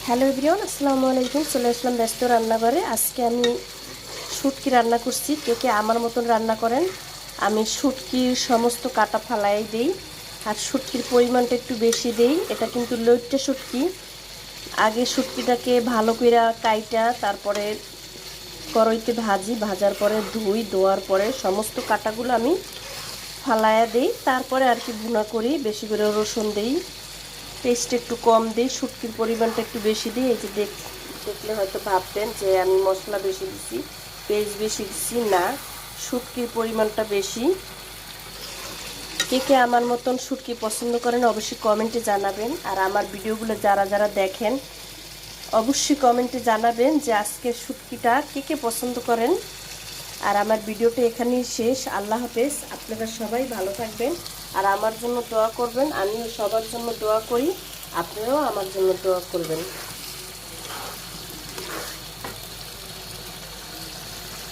Hello everyone, আসসালামু আলাইকুম। চলে আসলাম ব্যস্ত রান্নাঘরে। আজকে আমি শুটকি রান্না করছি। কে কে আমার মতন রান্না করেন? আমি শুটকির সমস্ত কাটা ফালাই দেই, আর শুটকির পরিমাণটা একটু বেশি দেই। এটা কিন্তু লইট্টা শুটকি। আগে শুটকিটাকে ভালো করে কাইটা তারপরে কড়াইতে ভাজার পরে ধোয়ার পরে সমস্ত কাটাগুলো আমি ফালায়া দেই। তারপরে আর কি ভুনা করি, বেশি করে রসুন দেই, পেস্ট একটু কম দিই, শুটকির পরিমাণটা একটু বেশি দিই। এই যে দেখলে হয়তো ভাববেন যে আমি মশলা বেশি দিছি, পেস্ট বেশি দিছি। না, শুটকির পরিমাণটা বেশি। কে কে আমার মতন শুটকি পছন্দ করেন অবশ্যই কমেন্টে জানাবেন। আর আমার ভিডিওগুলো যারা যারা দেখেন অবশ্যই কমেন্টে জানাবেন যে আজকের শুটকিটা কে কে পছন্দ করেন। আর আমার ভিডিওটা এখানেই শেষ। আল্লাহ হাফেজ। আপনারা সবাই ভালো থাকবেন আর আমার জন্য দোয়া করবেন। আমিও সবার জন্য দোয়া করি, আপনারাও আমার জন্য দোয়া করবেন।